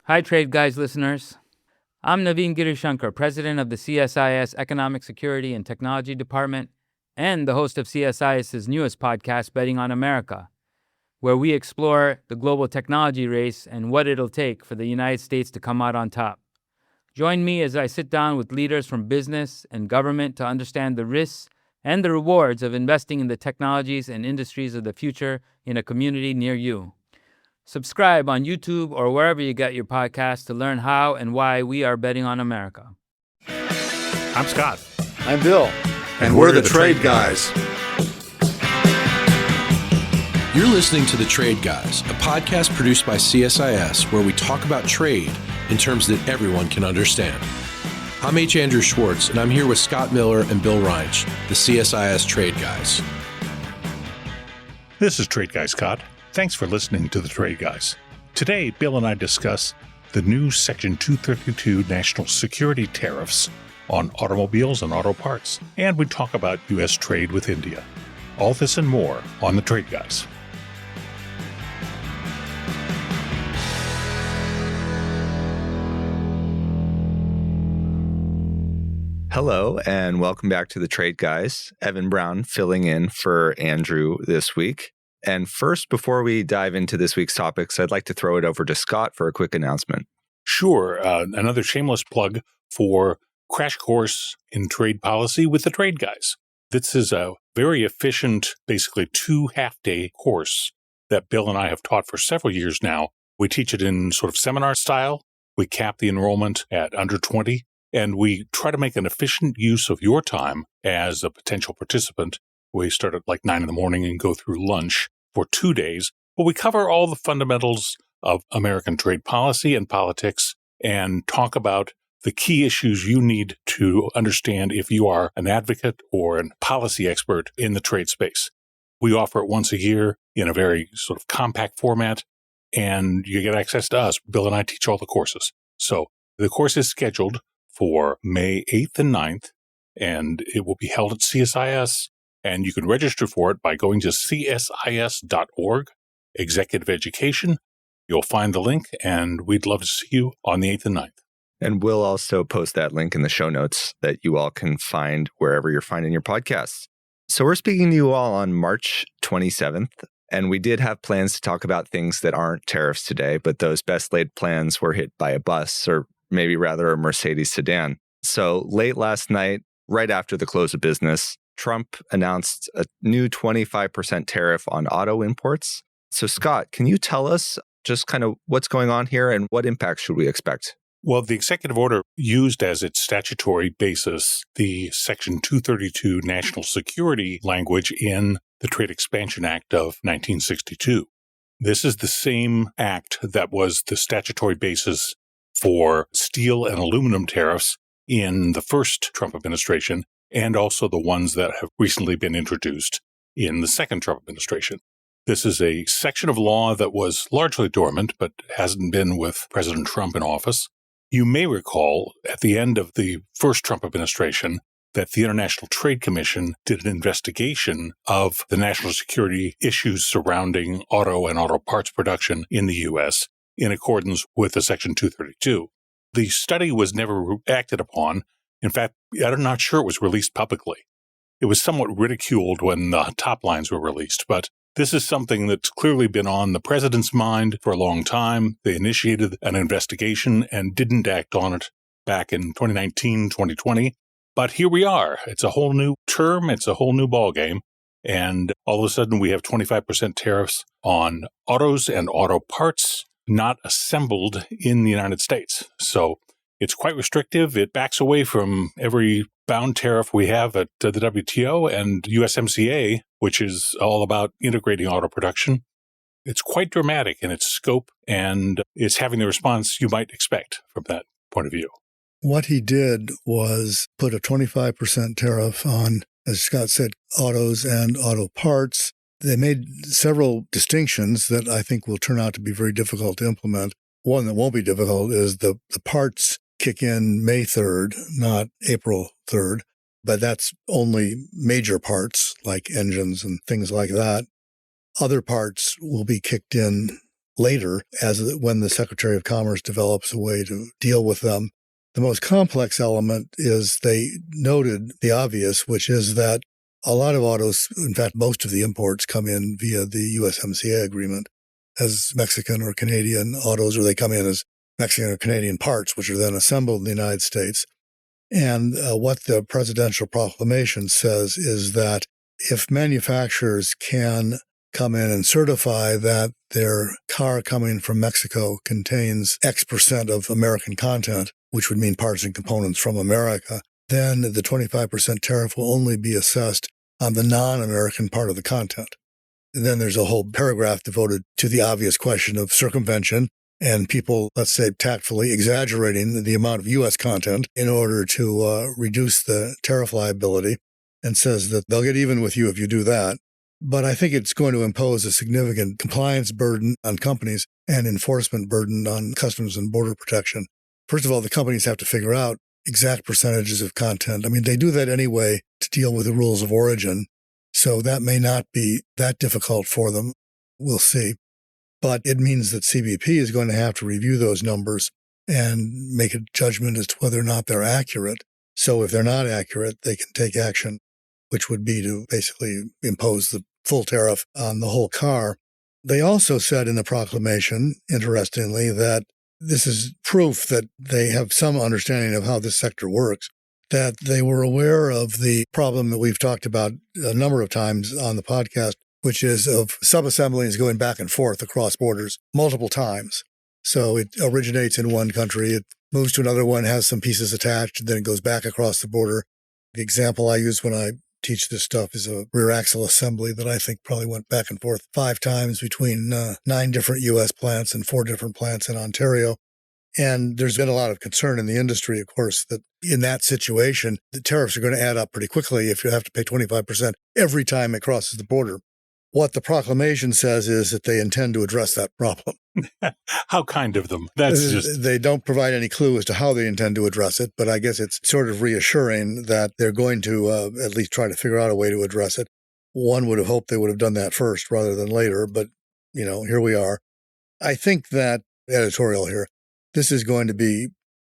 Hi, Trade Guys listeners. I'm Naveen Girishankar, president of the CSIS Economic Security and Technology Department and the host of CSIS's newest podcast, Betting on America, where we explore the global technology race and what it'll take for the United States to come out on top. Join me as I sit down with leaders from business and government to understand the risks and the rewards of investing in the technologies and industries of the future in a community near you. Subscribe on YouTube or wherever you get your podcasts to learn how and why we are betting on America. I'm Scott. I'm Bill. And we're the Trade Guys. You're listening to The Trade Guys, a podcast produced by CSIS where we talk about trade in terms that everyone can understand. I'm H. Andrew Schwartz, and I'm here with Scott Miller and Bill Reinsch, the CSIS Trade Guys. This is Trade Guy Scott. Thanks for listening to The Trade Guys. Today, Bill and I discuss the new Section 232 national security tariffs on automobiles and auto parts, and we talk about U.S. trade with India. All this and more on The Trade Guys. Hello, and welcome back to The Trade Guys. Evan Brown filling in for Andrew this week. And first, before we dive into this week's topics, I'd like to throw it over to Scott for a quick announcement. Sure, another shameless plug for Crash Course in Trade Policy with The Trade Guys. This is a very efficient, basically 2 half-day course that Bill and I have taught for several years now. We teach it in sort of seminar style. We cap the enrollment at under 20. And we try to make an efficient use of your time as a potential participant. We start at like 9 in the morning and go through lunch for 2 days. But we cover all the fundamentals of American trade policy and politics and talk about the key issues you need to understand if you are an advocate or a policy expert in the trade space. We offer it once a year in a very sort of compact format, and you get access to us. Bill and I teach all the courses. So the course is scheduled for May 8th and 9th, and it will be held at CSIS, and you can register for it by going to csis.org, Executive Education. You'll find the link, and we'd love to see you on the 8th and 9th. And we'll also post that link in the show notes that you all can find wherever you're finding your podcasts. So we're speaking to you all on March 27th, and we did have plans to talk about things that aren't tariffs today, but those best laid plans were hit by a bus, or maybe rather a Mercedes sedan. So late last night, right after the close of business, Trump announced a new 25% tariff on auto imports. So Scott, can you tell us just kind of what's going on here and what impact should we expect? Well, the executive order used as its statutory basis the Section 232 national security language in the Trade Expansion Act of 1962. This is the same act that was the statutory basis for steel and aluminum tariffs in the first Trump administration, and also the ones that have recently been introduced in the second Trump administration. This is a section of law that was largely dormant, but hasn't been with President Trump in office. You may recall at the end of the first Trump administration that the International Trade Commission did an investigation of the national security issues surrounding auto and auto parts production in the U.S., in accordance with the Section 232. The study was never acted upon. In fact, I'm not sure it was released publicly. It was somewhat ridiculed when the top lines were released, but this is something that's clearly been on the president's mind for a long time. They initiated an investigation and didn't act on it back in 2019, 2020. But here we are. It's a whole new term. It's a whole new ballgame. And all of a sudden, we have 25% tariffs on autos and auto parts not assembled in the United States. So it's quite restrictive. It backs away from every bound tariff we have at the WTO and USMCA, which is all about integrating auto production. It's quite dramatic in its scope, and it's having the response you might expect from that point of view. What he did was put a 25% tariff on, as Scott said, autos and auto parts. They made several distinctions that I think will turn out to be very difficult to implement. One that won't be difficult is the parts kick in May 3rd, not April 3rd, but that's only major parts like engines and things like that. Other parts will be kicked in later when the Secretary of Commerce develops a way to deal with them. The most complex element is they noted the obvious, which is that a lot of autos, in fact, most of the imports come in via the USMCA agreement as Mexican or Canadian autos, or they come in as Mexican or Canadian parts, which are then assembled in the United States. And what the presidential proclamation says is that if manufacturers can come in and certify that their car coming from Mexico contains X percent of American content, which would mean parts and components from America, then the 25% tariff will only be assessed on the non-American part of the content. And then there's a whole paragraph devoted to the obvious question of circumvention and people, let's say, tactfully exaggerating the amount of U.S. content in order to reduce the tariff liability, and says that they'll get even with you if you do that. But I think it's going to impose a significant compliance burden on companies and enforcement burden on Customs and Border Protection. First of all, the companies have to figure out exact percentages of content. I mean, they do that anyway to deal with the rules of origin, so that may not be that difficult for them. We'll see. But it means that CBP is going to have to review those numbers and make a judgment as to whether or not they're accurate. So if they're not accurate, they can take action, which would be to basically impose the full tariff on the whole car. They also said in the proclamation, interestingly, that this is proof that they have some understanding of how this sector works, that they were aware of the problem that we've talked about a number of times on the podcast, which is of sub-assemblies going back and forth across borders multiple times. So it originates in one country, it moves to another one, has some pieces attached, and then it goes back across the border. The example I use when I teach this stuff is a rear axle assembly that I think probably went back and forth 5 times between 9 different U.S. plants and 4 different plants in Ontario. And there's been a lot of concern in the industry, of course, that in that situation, the tariffs are going to add up pretty quickly if you have to pay 25% every time it crosses the border. What the proclamation says is that they intend to address that problem. How kind of them. That's just... They don't provide any clue as to how they intend to address it, but I guess it's sort of reassuring that they're going to at least try to figure out a way to address it. One would have hoped they would have done that first rather than later, but, here we are. I think that, editorial here, this is going to be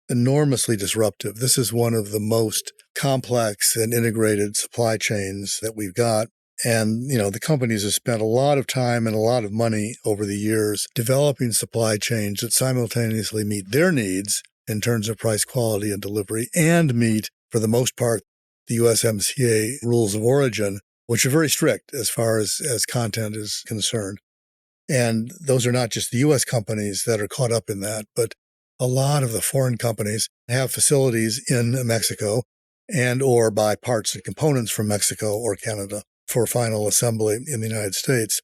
enormously disruptive. This is one of the most complex and integrated supply chains that we've got. And, the companies have spent a lot of time and a lot of money over the years developing supply chains that simultaneously meet their needs in terms of price, quality, and delivery, and meet, for the most part, the USMCA rules of origin, which are very strict as far as content is concerned. And those are not just the U.S. companies that are caught up in that, but a lot of the foreign companies have facilities in Mexico and or buy parts and components from Mexico or Canada for final assembly in the United States.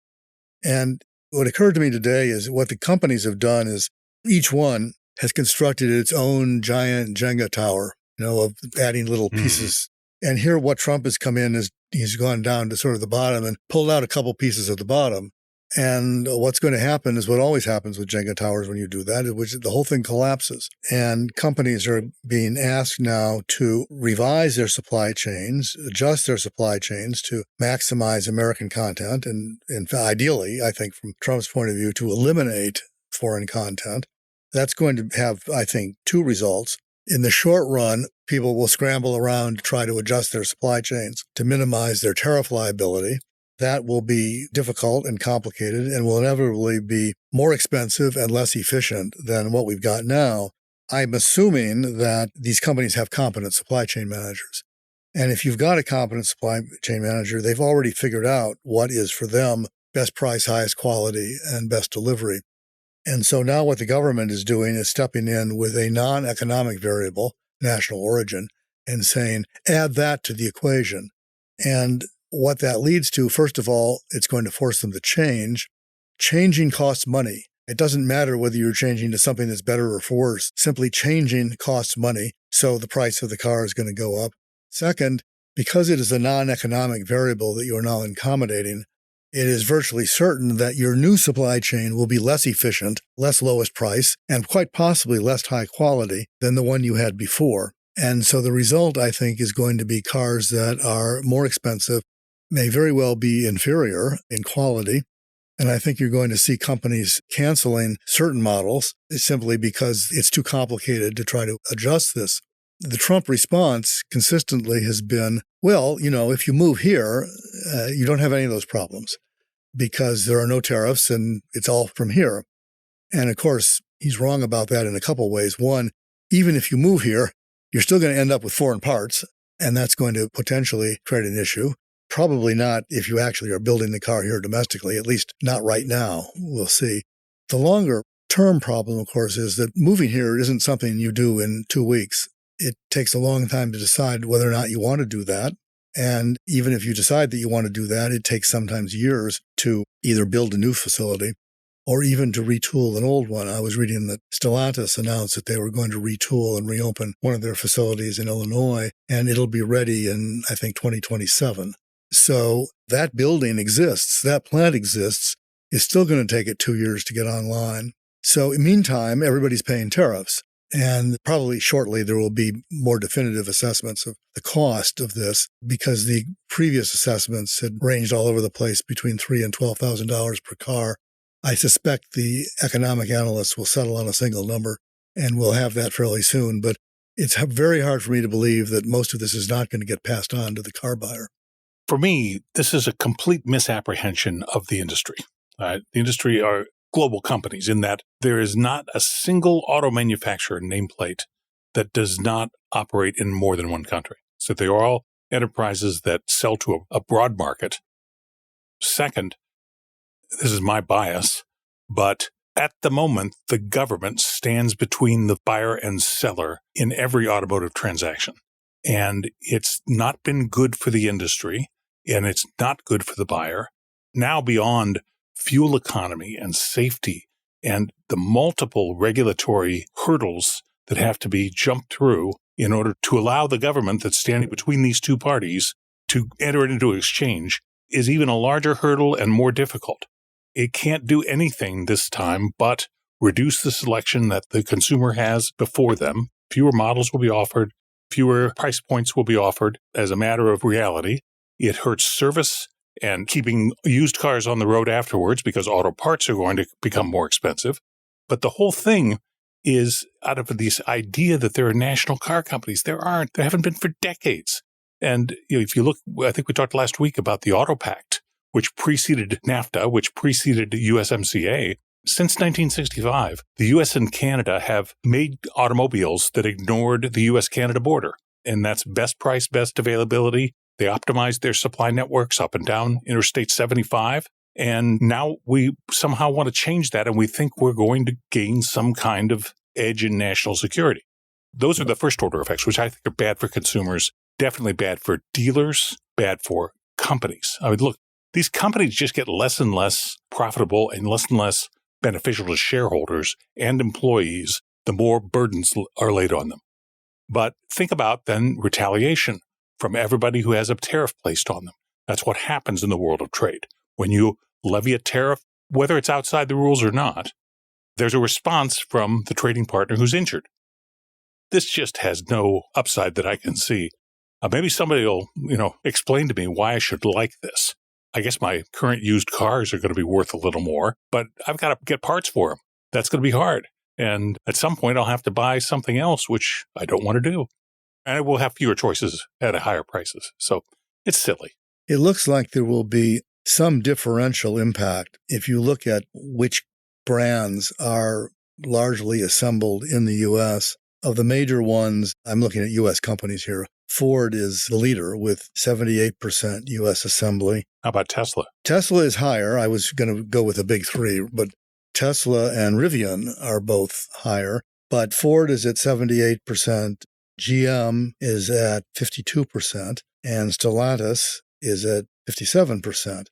And what occurred to me today is what the companies have done is each one has constructed its own giant Jenga tower, of adding little pieces. And here what Trump has come in is he's gone down to sort of the bottom and pulled out a couple pieces of the bottom. And what's going to happen is what always happens with Jenga towers when you do that, which the whole thing collapses. And companies are being asked now to revise their supply chains, adjust their supply chains to maximize American content. And ideally, I think from Trump's point of view, to eliminate foreign content. That's going to have, I think, 2 results. In the short run, people will scramble around to try to adjust their supply chains to minimize their tariff liability. That will be difficult and complicated and will inevitably be more expensive and less efficient than what we've got now. I'm assuming that these companies have competent supply chain managers. And if you've got a competent supply chain manager, they've already figured out what is for them best price, highest quality, and best delivery. And so now what the government is doing is stepping in with a non-economic variable, national origin, and saying, add that to the equation. And what that leads to, first of all, it's going to force them to change. Changing costs money. It doesn't matter whether you're changing to something that's better or worse. Simply changing costs money, so the price of the car is going to go up. Second, because it is a non-economic variable that you are now accommodating, it is virtually certain that your new supply chain will be less efficient, less lowest price, and quite possibly less high quality than the one you had before. And so the result, I think, is going to be cars that are more expensive, may very well be inferior in quality, And I think you're going to see companies canceling certain models simply because it's too complicated to try to adjust this. The Trump response consistently has been, well, if you move here, you don't have any of those problems because there are no tariffs and it's all from here. And of course, he's wrong about that in a couple of ways. One, even if you move here, you're still going to end up with foreign parts, and that's going to potentially create an issue. Probably not if you actually are building the car here domestically, at least not right now. We'll see. The longer term problem, of course, is that moving here isn't something you do in 2 weeks. It takes a long time to decide whether or not you want to do that. And even if you decide that you want to do that, it takes sometimes years to either build a new facility or even to retool an old one. I was reading that Stellantis announced that they were going to retool and reopen one of their facilities in Illinois, and it'll be ready in, I think, 2027. So that building exists, that plant exists. It's still going to take it 2 years to get online. So in the meantime, everybody's paying tariffs. And probably shortly there will be more definitive assessments of the cost of this because the previous assessments had ranged all over the place between $3,000 and $12,000 per car. I suspect the economic analysts will settle on a single number, and we'll have that fairly soon. But it's very hard for me to believe that most of this is not going to get passed on to the car buyer. For me, this is a complete misapprehension of the industry. The industry are global companies in that there is not a single auto manufacturer nameplate that does not operate in more than one country. So they are all enterprises that sell to a broad market. Second, this is my bias, but at the moment, the government stands between the buyer and seller in every automotive transaction. And it's not been good for the industry, and it's not good for the buyer. Now beyond fuel economy and safety and the multiple regulatory hurdles that have to be jumped through in order to allow the government that's standing between these two parties to enter into exchange is even a larger hurdle and more difficult. It can't do anything this time but reduce the selection that the consumer has before them. Fewer models will be offered. Fewer price points will be offered as a matter of reality. It hurts service and keeping used cars on the road afterwards because auto parts are going to become more expensive. But the whole thing is out of this idea that there are national car companies. There aren't. There haven't been for decades. And if you look, I think we talked last week about the Auto Pact, which preceded NAFTA, which preceded USMCA. Since 1965, the U.S. and Canada have made automobiles that ignored the U.S.-Canada border. And that's best price, best availability. They optimized their supply networks up and down Interstate 75. And now we somehow want to change that, and we think we're going to gain some kind of edge in national security. Those are the first order effects, which I think are bad for consumers, definitely bad for dealers, bad for companies. I mean, look, these companies just get less and less profitable and less beneficial to shareholders and employees the more burdens are laid on them. But think about then retaliation from everybody who has a tariff placed on them. That's what happens in the world of trade. When you levy a tariff, whether it's outside the rules or not, there's a response from the trading partner who's injured. This just has no upside that I can see. Maybe somebody will, explain to me why I should like this. I guess my current used cars are going to be worth a little more, but I've got to get parts for them. That's going to be hard. And at some point, I'll have to buy something else, which I don't want to do. And I will have fewer choices at higher prices. So it's silly. It looks like there will be some differential impact if you look at which brands are largely assembled in the U.S. Of the major ones, I'm looking at U.S. companies here. Ford is the leader with 78% U.S. assembly. How about Tesla? Tesla is higher. I was going to go with the big three, but Tesla and Rivian are both higher. But Ford is at 78%. GM is at 52%, and Stellantis is at 57%.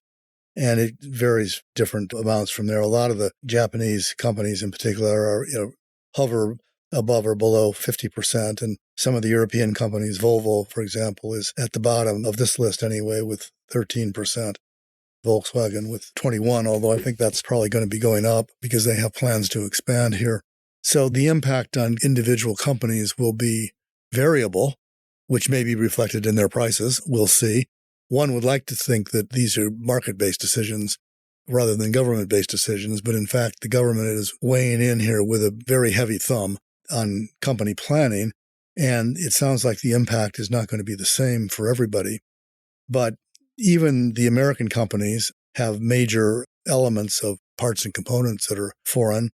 And it varies different amounts from there. A lot of the Japanese companies in particular are, hover above or below 50%. And some of the European companies, Volvo, for example, is at the bottom of this list anyway with 13%. Volkswagen with 21%, although I think that's probably going to be going up because they have plans to expand here. So the impact on individual companies will be variable, which may be reflected in their prices. We'll see. One would like to think that these are market-based decisions, rather than government-based decisions, but in fact, the government is weighing in here with a very heavy thumb on company planning, and it sounds like the impact is not going to be the same for everybody. But even the American companies have major elements of parts and components that are foreign.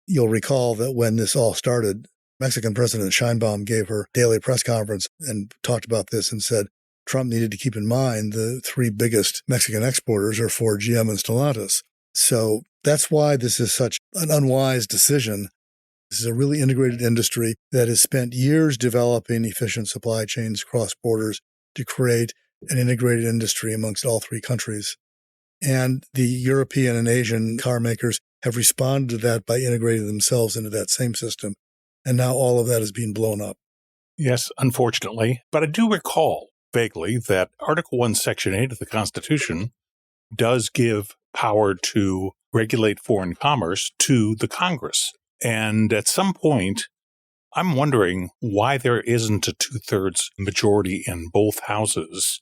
You'll recall that when this all started, Mexican President Sheinbaum gave her daily press conference and talked about this and said Trump needed to keep in mind the three biggest Mexican exporters are Ford, GM, and Stellantis. So that's why this is such an unwise decision. This is a really integrated industry that has spent years developing efficient supply chains across borders to create an integrated industry amongst all three countries. And the European and Asian car makers have responded to that by integrating themselves into that same system. And now all of that is being blown up. Yes, unfortunately. But I do recall vaguely that Article 1, Section 8 of the Constitution does give power to regulate foreign commerce to the Congress. And at some point, I'm wondering why there isn't a two-thirds majority in both houses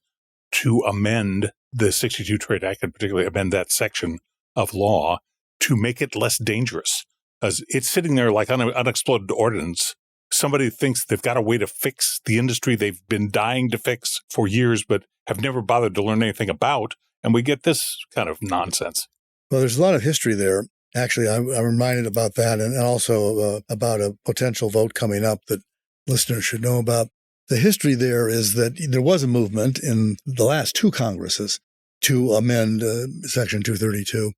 to amend the 62 Trade Act, and particularly amend that section of law to make it less dangerous. As it's sitting there like unexploded ordnance. Somebody thinks they've got a way to fix the industry they've been dying to fix for years, but have never bothered to learn anything about. And we get this kind of nonsense. Well, there's a lot of history there. Actually, I'm reminded about that and also about a potential vote coming up that listeners should know about. The history there is that there was a movement in the last two Congresses to amend Section 232.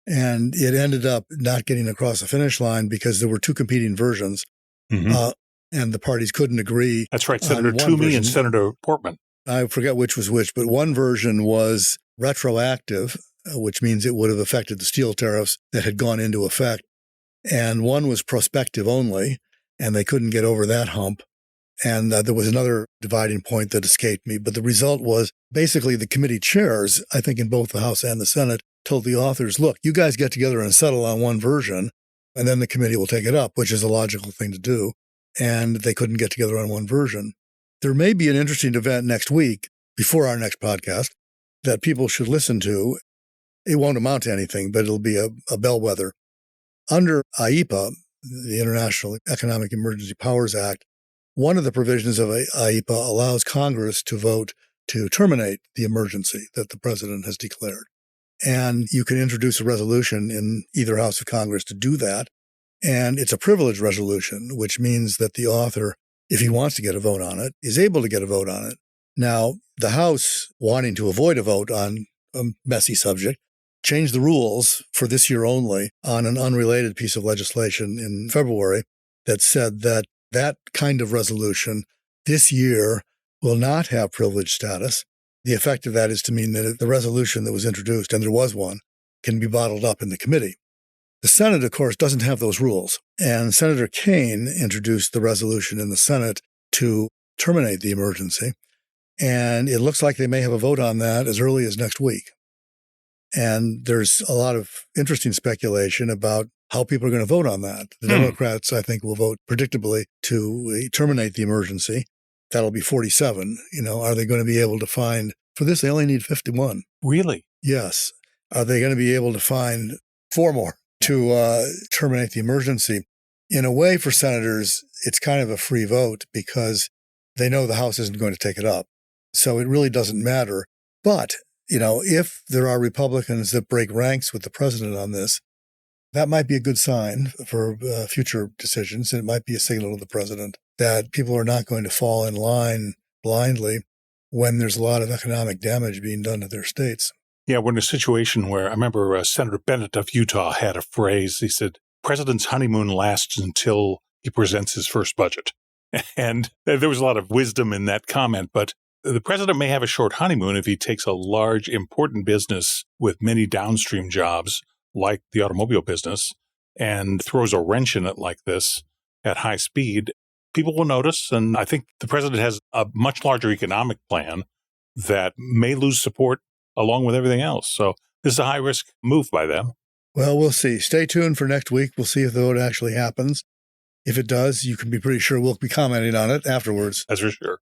And it ended up not getting across the finish line because there were two competing versions, and the parties couldn't agree. That's right, Senator Toomey and Senator Portman. I forget which was which, but one version was retroactive, which means it would have affected the steel tariffs that had gone into effect. And one was prospective only, and they couldn't get over that hump. And there was another dividing point that escaped me. But the result was basically the committee chairs, I think in both the House and the Senate, told the authors, look, you guys get together and settle on one version, and then the committee will take it up, which is a logical thing to do. And they couldn't get together on one version. There may be an interesting event next week, before our next podcast, that people should listen to. It won't amount to anything, but it'll be a bellwether. Under IEPA, the International Economic Emergency Powers Act, one of the provisions of IEPA allows Congress to vote to terminate the emergency that the president has declared. And you can introduce a resolution in either house of Congress to do that. And it's a privileged resolution, which means that the author, if he wants to get a vote on it, is able to get a vote on it. Now, the House, wanting to avoid a vote on a messy subject, changed the rules for this year only on an unrelated piece of legislation in February that said that that kind of resolution this year will not have privileged status. The effect of that is to mean that the resolution that was introduced, and there was one, can be bottled up in the committee. The Senate, of course, doesn't have those rules. And Senator Kaine introduced the resolution in the Senate to terminate the emergency. And it looks like they may have a vote on that as early as next week. And there's a lot of interesting speculation about how people are going to vote on that. The Democrats, I think, will vote predictably to terminate the emergency. That'll be 47. Are they going to be able to find, for this, they only need 51. Really? Yes. Are they going to be able to find 4 more to terminate the emergency? In a way, for senators, it's kind of a free vote because they know the House isn't going to take it up. So it really doesn't matter. But, if there are Republicans that break ranks with the president on this, that might be a good sign for future decisions. And it might be a signal to the president that people are not going to fall in line blindly when there's a lot of economic damage being done to their states. Yeah, we're in a situation where I remember Senator Bennett of Utah had a phrase. He said, president's honeymoon lasts until he presents his first budget. And there was a lot of wisdom in that comment, but the president may have a short honeymoon if he takes a large, important business with many downstream jobs, like the automobile business, and throws a wrench in it like this at high speed. People will notice, and I think the president has a much larger economic plan that may lose support along with everything else. So this is a high-risk move by them. Well, we'll see. Stay tuned for next week. We'll see if the vote actually happens. If it does, you can be pretty sure we'll be commenting on it afterwards. That's for sure.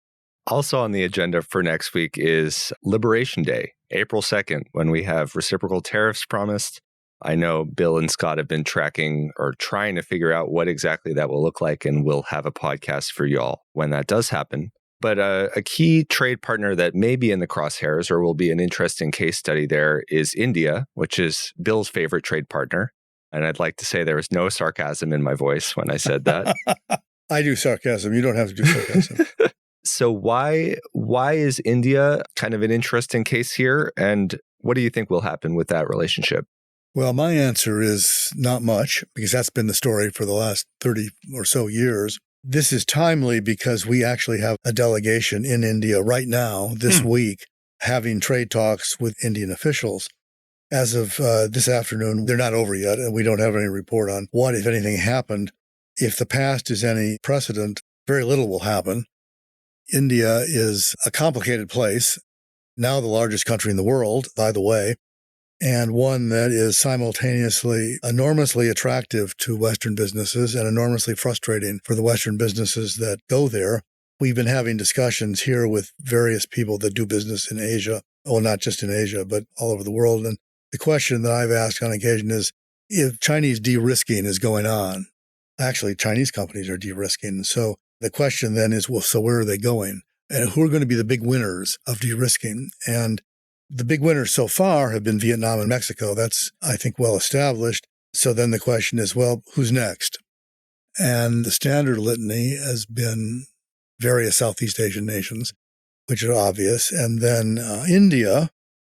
Also on the agenda for next week is Liberation Day, April 2nd, when we have reciprocal tariffs promised. I know Bill and Scott have been tracking or trying to figure out what exactly that will look like, and we'll have a podcast for y'all when that does happen. But a key trade partner that may be in the crosshairs or will be an interesting case study there is India, which is Bill's favorite trade partner. And I'd like to say there was no sarcasm in my voice when I said that. I do sarcasm. You don't have to do sarcasm. So why is India kind of an interesting case here? And what do you think will happen with that relationship? Well, my answer is not much, because that's been the story for the last 30 or so years. This is timely because we actually have a delegation in India right now, this week, having trade talks with Indian officials. As of this afternoon, they're not over yet, and we don't have any report on what, if anything, happened. If the past is any precedent, very little will happen. India is a complicated place, now the largest country in the world, by the way, and one that is simultaneously enormously attractive to Western businesses and enormously frustrating for the Western businesses that go there. We've been having discussions here with various people that do business in Asia, well, not just in Asia, but all over the world. And the question that I've asked on occasion is, if Chinese de-risking is going on, actually Chinese companies are de-risking. So the question then is, well, so where are they going? And who are going to be the big winners of de-risking? And the big winners so far have been Vietnam and Mexico. That's, I think, well established. So then the question is, well, who's next? And the standard litany has been various Southeast Asian nations, which are obvious, and then India,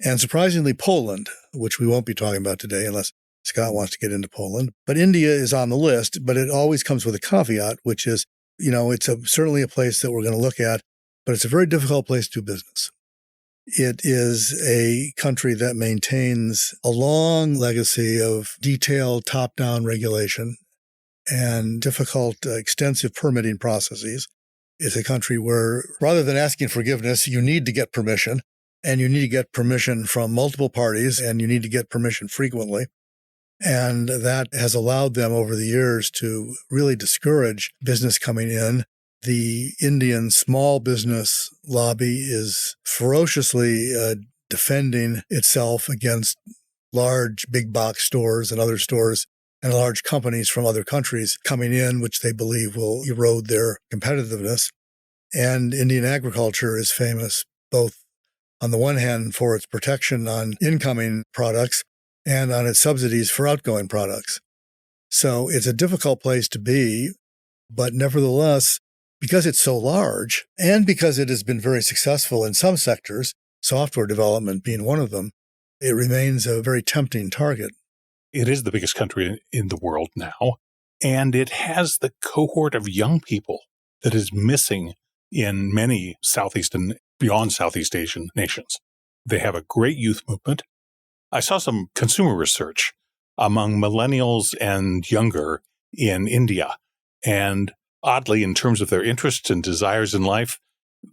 and surprisingly Poland, which we won't be talking about today unless Scott wants to get into Poland. But India is on the list, but it always comes with a caveat, which is, it's certainly a place that we're going to look at, but it's a very difficult place to do business. It is a country that maintains a long legacy of detailed top-down regulation and difficult, extensive permitting processes. It's a country where, rather than asking forgiveness, you need to get permission, and you need to get permission from multiple parties, and you need to get permission frequently. And that has allowed them over the years to really discourage business coming in. The Indian small business lobby is ferociously defending itself against large big box stores and other stores and large companies from other countries coming in, which they believe will erode their competitiveness. And Indian agriculture is famous both on the one hand for its protection on incoming products and on its subsidies for outgoing products. So it's a difficult place to be, but nevertheless, because it's so large and because it has been very successful in some sectors, software development being one of them, it remains a very tempting target. It is the biggest country in the world now, and it has the cohort of young people that is missing in many Southeast and beyond Southeast Asian nations. They have a great youth movement. I saw some consumer research among millennials and younger in India, and oddly, in terms of their interests and desires in life,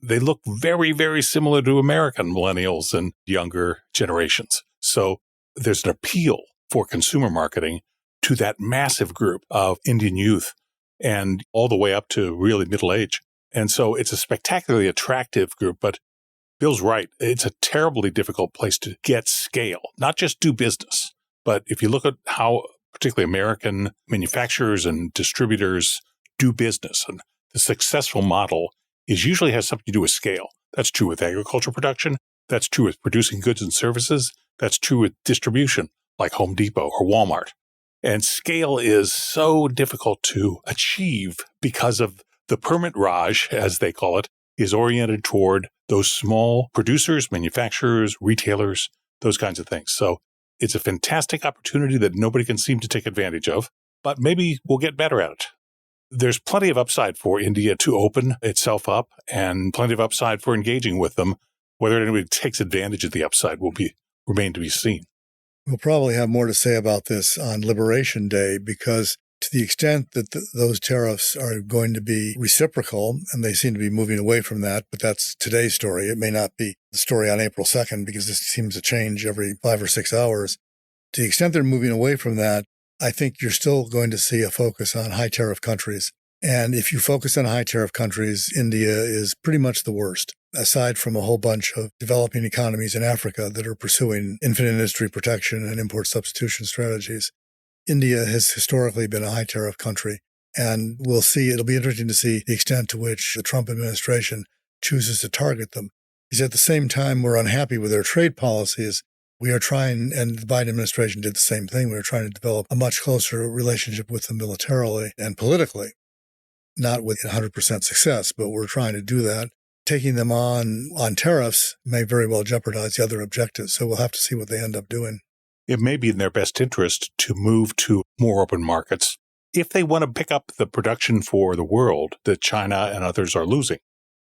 they look very, very similar to American millennials and younger generations. So there's an appeal for consumer marketing to that massive group of Indian youth and all the way up to really middle age. And so it's a spectacularly attractive group, but Bill's right. It's a terribly difficult place to get scale, not just do business. But if you look at how particularly American manufacturers and distributors do business, and the successful model usually has something to do with scale. That's true with agriculture production. That's true with producing goods and services. That's true with distribution, like Home Depot or Walmart. And scale is so difficult to achieve because of the permit raj, as they call it, is oriented toward those small producers, manufacturers, retailers, those kinds of things. So it's a fantastic opportunity that nobody can seem to take advantage of, but maybe we'll get better at it. There's plenty of upside for India to open itself up and plenty of upside for engaging with them. Whether anybody takes advantage of the upside will remain to be seen. We'll probably have more to say about this on Liberation Day, because to the extent that those tariffs are going to be reciprocal, and they seem to be moving away from that, but that's today's story. It may not be the story on April 2nd, because this seems to change every 5 or 6 hours. To the extent they're moving away from that, I think you're still going to see a focus on high tariff countries. And if you focus on high tariff countries, India is pretty much the worst, aside from a whole bunch of developing economies in Africa that are pursuing infinite industry protection and import substitution strategies. India has historically been a high tariff country, and we'll see. It'll be interesting to see the extent to which the Trump administration chooses to target them. Because at the same time, we're unhappy with their trade policies. We are trying, and the Biden administration did the same thing, we are trying to develop a much closer relationship with them militarily and politically. Not with 100% success, but we're trying to do that. Taking them on tariffs may very well jeopardize the other objectives, so we'll have to see what they end up doing. It may be in their best interest to move to more open markets if they want to pick up the production for the world that China and others are losing.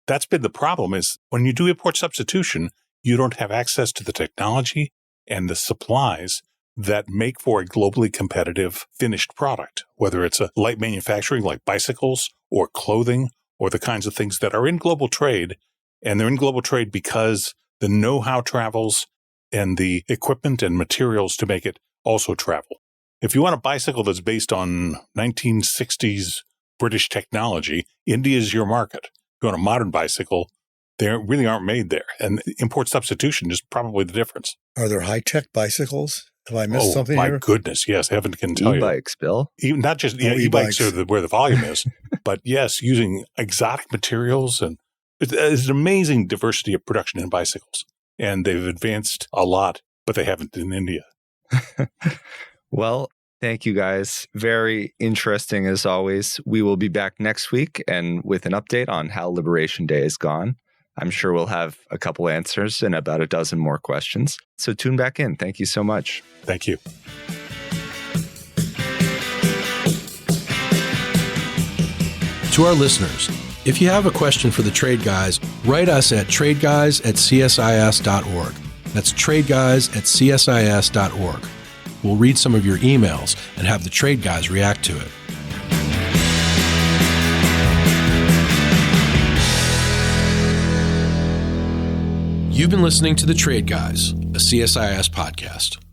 That's been the problem, is when you do import substitution, you don't have access to the technology and the supplies that make for a globally competitive finished product, whether it's a light manufacturing like bicycles or clothing or the kinds of things that are in global trade. And they're in global trade because the know-how travels and the equipment and materials to make it also travel. If you want a bicycle that's based on 1960s British technology, India is your market. If you want a modern bicycle, they really aren't made there. And import substitution is probably the difference. Are there high-tech bicycles? Have I missed something here? here? My goodness, yes. Heaven can tell you. E-bikes, Bill. Even, not just e-bikes are where the volume is, but yes, using exotic materials. And it's an amazing diversity of production in bicycles. And they've advanced a lot, but they haven't in India. Well, thank you guys. Very interesting as always. We will be back next week and with an update on how Liberation Day has gone. I'm sure we'll have a couple answers and about a dozen more questions. So tune back in. Thank you so much. Thank you. To our listeners, if you have a question for the Trade Guys, write us at tradeguys@csis.org. That's tradeguys@csis.org. We'll read some of your emails and have the Trade Guys react to it. You've been listening to The Trade Guys, a CSIS podcast.